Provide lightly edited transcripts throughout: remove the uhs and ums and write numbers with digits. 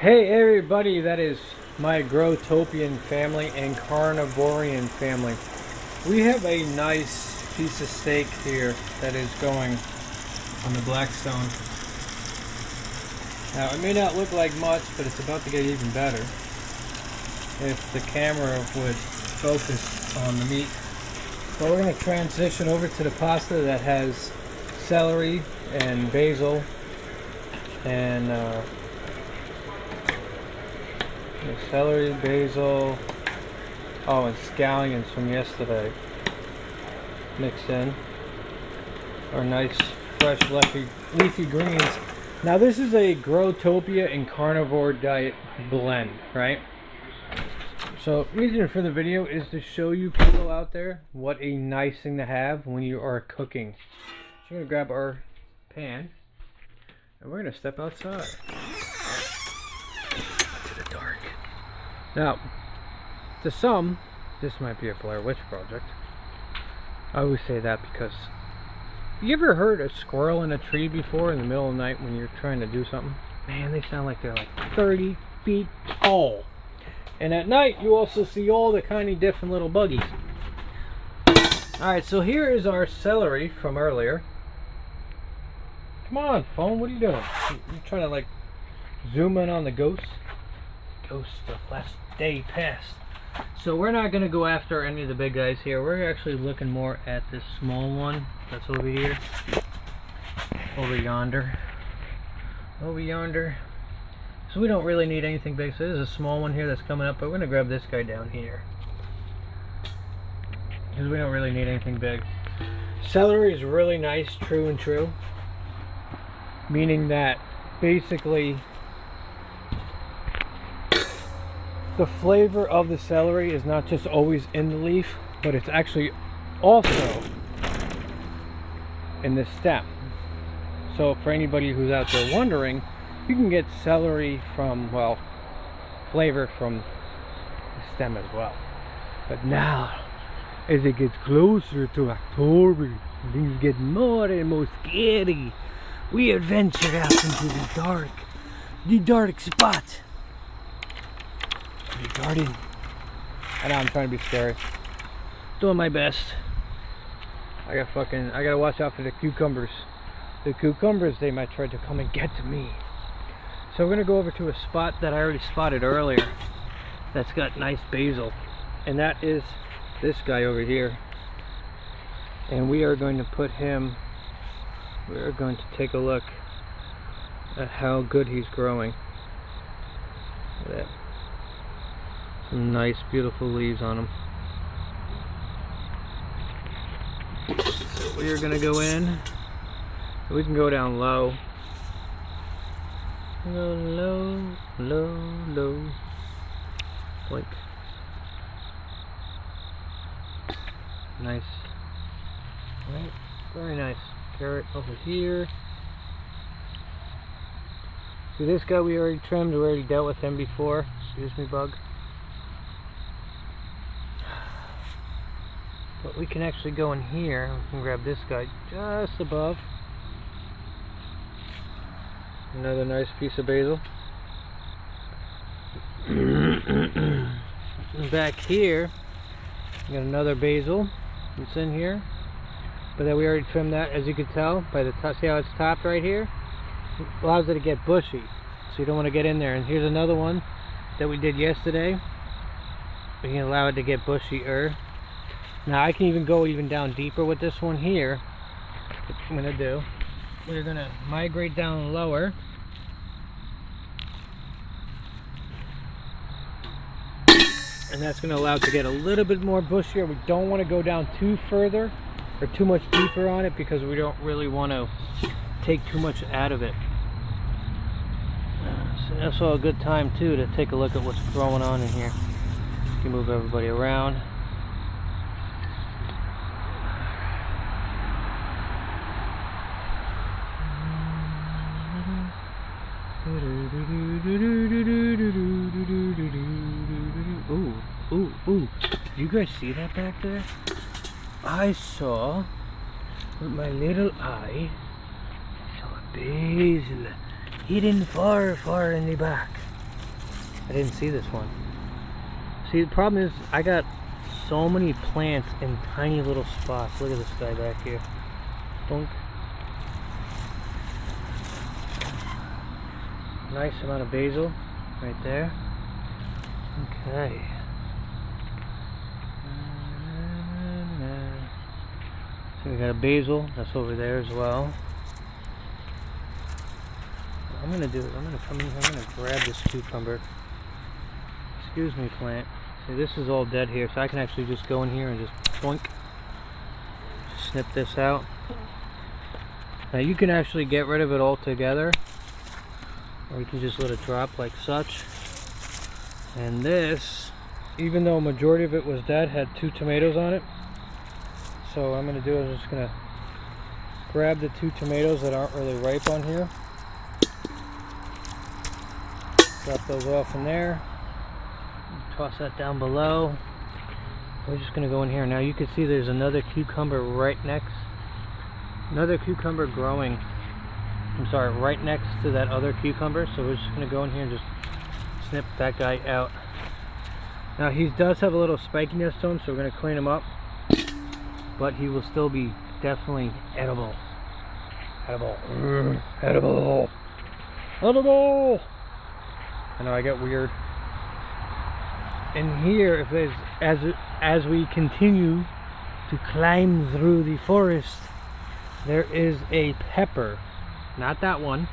Hey everybody, that is my Growtopian family and Carnivorian family. We have a nice piece of steak here that is going on the Blackstone. Now it may not look like much, but it's about to get even better if the camera would focus on the meat. But we're going to transition over to the pasta that has celery and basil and celery, basil, and scallions from yesterday mixed in. Our nice fresh leafy greens. Now this is a Growtopia and carnivore diet blend, right? So reason for the video is to show you people out there what a nice thing to have when you are cooking. So we're going to grab our pan and we're going to step outside to the dark. Now, to some, this might be a Blair Witch project. I always say that because you ever heard a squirrel in a tree before in the middle of the night when you're trying to do something? Man, they sound like they're like 30 feet tall. And at night, you also see all the kind of different little buggies. Alright, so here is our celery from earlier. Come on, phone, what are you doing? You're trying to like zoom in on the ghost? Ghost of last day past. So we're not going to go after any of the big guys here. We're actually looking more at this small one that's over here. Over yonder. Over yonder. So we don't really need anything big. So there's a small one here that's coming up, but we're going to grab this guy down here. Because we don't really need anything big. Celery is really nice, true and true. Meaning that basically the flavor of the celery is not just always in the leaf, but it's actually also in the stem. So for anybody who's out there wondering, you can get celery from, well, flavor from the stem as well. But now, as it gets closer to October, things get more and more scary. We adventure out into the dark spot. The garden. I know I'm trying to be scary. Doing my best. I gotta watch out for the cucumbers. The cucumbers, they might try to come and get to me. So we're gonna go over to a spot that I already spotted earlier that's got nice basil. And that is this guy over here. And we are going to put him, we are going to take a look at how good he's growing. Look at that. Some nice beautiful leaves on him. So we are gonna go in. We can go down low. Low, low, low, low. Blink. Nice. Right, very nice. Carrot over here. See, this guy we already trimmed. We already dealt with him before. Excuse me, bug. But we can actually go in here. We can grab this guy just above. Another nice piece of basil. Back here, we got another basil. It's in here. But then we already trimmed that, as you can tell by the top. See how it's topped right here? It allows it to get bushy, so you don't want to get in there. And here's another one that we did yesterday. We can allow it to get bushier. Now I can even go down deeper with this one here. What I'm gonna do, we're gonna migrate down lower. And that's gonna allow it to get a little bit more bushier. We don't want to go down too further or too much deeper on it because we don't really want to take too much out of it. So that's all a good time too to take a look at what's going on in here. You can move everybody around. Ooh, you guys see that back there? I saw with my little eye, I saw a basil hidden far in the back. I didn't see this one. See, the problem is I got so many plants in tiny little spots. Look at this guy back here. Boink. Nice amount of basil right there. Okay. So we got a basil that's over there as well. What I'm gonna do is I'm gonna come in here, I'm gonna grab this cucumber. Excuse me, plant. See, this is all dead here, so I can actually just go in here and just boink, snip this out. Now you can actually get rid of it all together, or you can just let it drop like such. And this, even though a majority of it was dead, had 2 tomatoes on it. So what I'm going to do is I'm just going to grab the 2 tomatoes that aren't really ripe on here. Drop those off in there. Toss that down below. We're just going to go in here. Now you can see there's another cucumber right next. Another cucumber growing. I'm sorry, right next to that other cucumber. So we're just going to go in here and just snip that guy out. Now he does have a little spikiness to him, so we're going to clean him up. But he will still be definitely edible. Edible. Edible. Edible. I know I get weird. And here, if there's, as we continue to climb through the forest, there is a pepper. Not that one,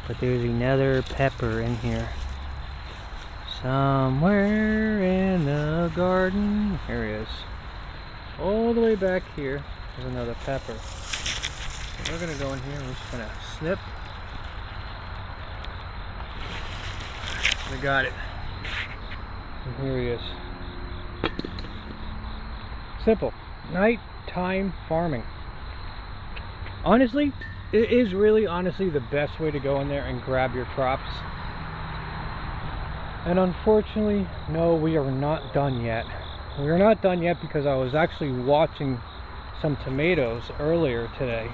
but there's another pepper in here. Somewhere in the garden. Here he is. All the way back here is another pepper. So we're going to go in here and we're just going to snip. We got it. And here he is. Simple. Nighttime farming. Honestly, it is really honestly the best way to go in there and grab your crops. And unfortunately, no, we are not done yet. We are not done yet because I was actually watching some tomatoes earlier today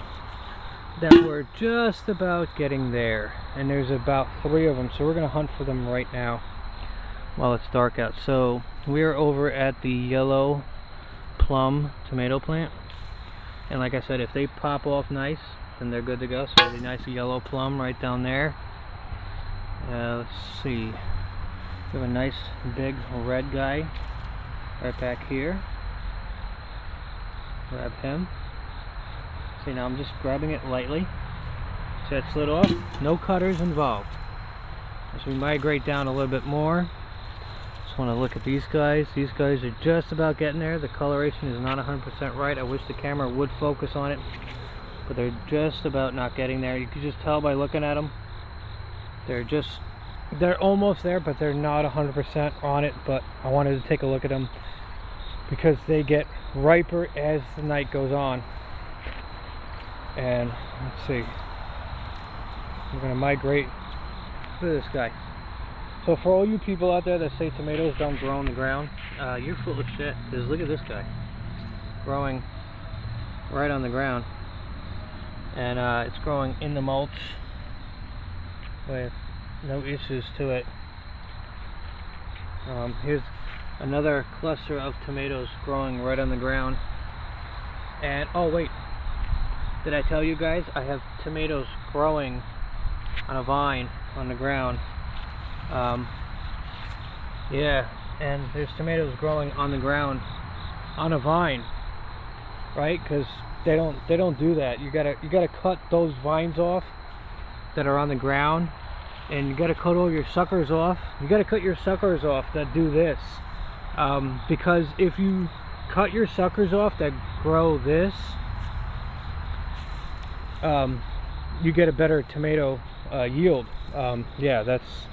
that were just about getting there. And there's about 3 of them, so we're going to hunt for them right now while it's dark out. So we are over at the yellow plum tomato plant. And like I said, if they pop off nice, then they're good to go. So really nice yellow plum right down there. Let's see. We have a nice big red guy right back here. Grab him. See, now I'm just grabbing it lightly. So it slid off. No cutters involved. As we migrate down a little bit more, just want to look at these guys. These guys are just about getting there. The coloration is not 100% right. I wish the camera would focus on it, but they're just about not getting there. You can just tell by looking at them. They're almost there, but they're not 100% on it. But I wanted to take a look at them because they get riper as the night goes on. And let's see, we're going to migrate. Look at this guy. So for all you people out there that say tomatoes don't grow on the ground, you're full of shit, because look at this guy growing right on the ground. And it's growing in the mulch with no issues to it. Here's another cluster of tomatoes growing right on the ground. And oh wait, did I tell you guys I have tomatoes growing on a vine on the ground? Yeah, and there's tomatoes growing on the ground on a vine, right? Because they don't do that. You gotta cut those vines off that are on the ground, and you gotta cut all your suckers off. You gotta cut your suckers off that do this, because if you cut your suckers off that grow this, you get a better tomato yield. Yeah, that's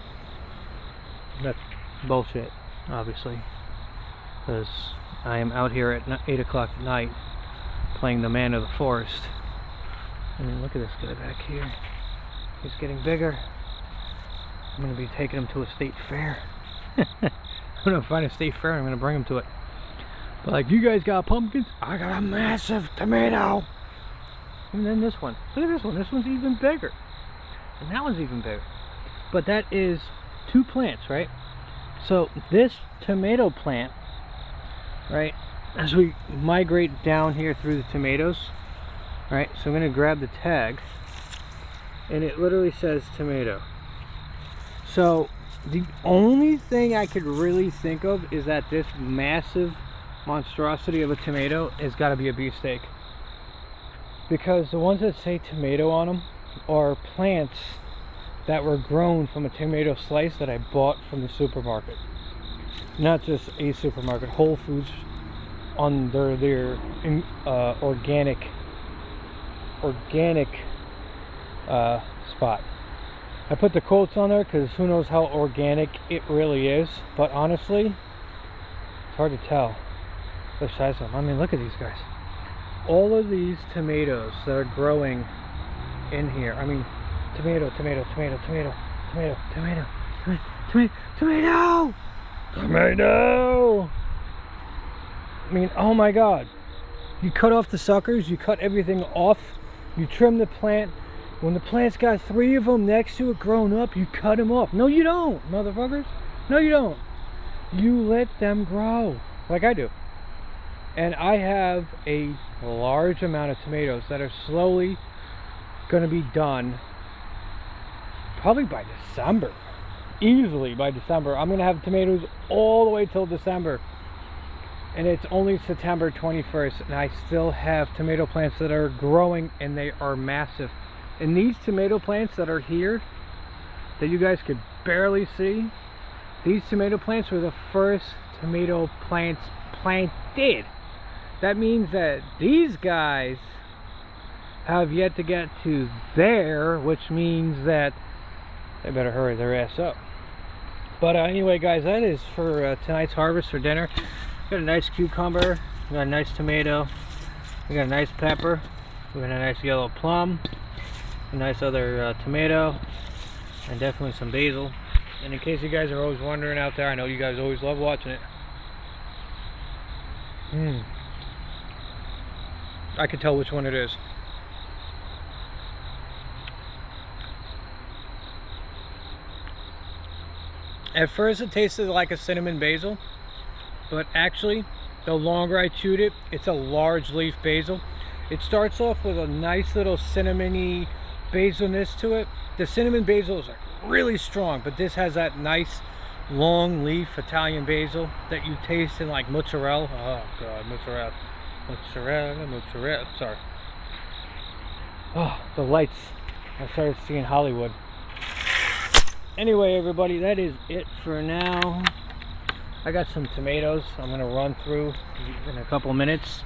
bullshit, obviously, because I am out here at 8 o'clock at night playing the man of the forest. I mean, look at this guy back here. He's getting bigger. I'm going to be taking him to a state fair. I'm going to find a state fair and I'm going to bring him to it. But like, you guys got pumpkins? I got a massive tomato. And then this one. Look at this one. This one's even bigger. And that one's even bigger. But that is 2 plants, right? So this tomato plant, right, as we migrate down here through the tomatoes, right, so I'm going to grab the tag, and it literally says tomato. So the only thing I could really think of is that this massive monstrosity of a tomato has got to be a beefsteak, because the ones that say tomato on them are plants that were grown from a tomato slice that I bought from the supermarket. Not just a supermarket, Whole Foods, under their organic spot. I put the quotes on there because who knows how organic it really is, but honestly, it's hard to tell the size of them. I mean, look at these guys. All of these tomatoes that are growing in here, I mean, tomato, tomato, tomato, tomato, tomato, tomato, tomato, tomato, tomato. I mean, oh my God. You cut off the suckers, you cut everything off, you trim the plant. When the plant's got 3 of them next to it grown up, you cut them off. No, you don't, motherfuckers. No, you don't. You let them grow, like I do. And I have a large amount of tomatoes that are slowly going to be done probably by December. Easily by December. I'm going to have tomatoes all the way till December. And it's only September 21st, and I still have tomato plants that are growing, and they are massive. And these tomato plants that are here, that you guys could barely see, these tomato plants were the first tomato plants planted. That means that these guys have yet to get to there, which means that they better hurry their ass up. But anyway, guys, that is for tonight's harvest for dinner. We got a nice cucumber, we got a nice tomato, we got a nice pepper, we got a nice yellow plum, a nice other tomato, and definitely some basil. And in case you guys are always wondering out there, I know you guys always love watching it. I can tell which one it is. At first it tasted like a cinnamon basil, but actually the longer I chewed it, it's a large leaf basil. It starts off with a nice little cinnamony basilness to it. The cinnamon basil is like really strong, but this has that nice long leaf Italian basil that you taste in like mozzarella. Oh God, mozzarella, sorry. Oh, the lights. I started seeing Hollywood. Anyway, everybody, that is it for now. I got some tomatoes I'm going to run through in a couple minutes.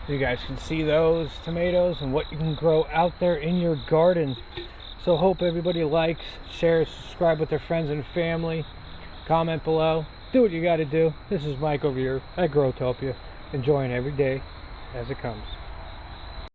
You guys can see those tomatoes and what you can grow out there in your garden. So hope everybody likes, shares, subscribe with their friends and family. Comment below. Do what you got to do. This is Mike over here at Growtopia, enjoying every day as it comes.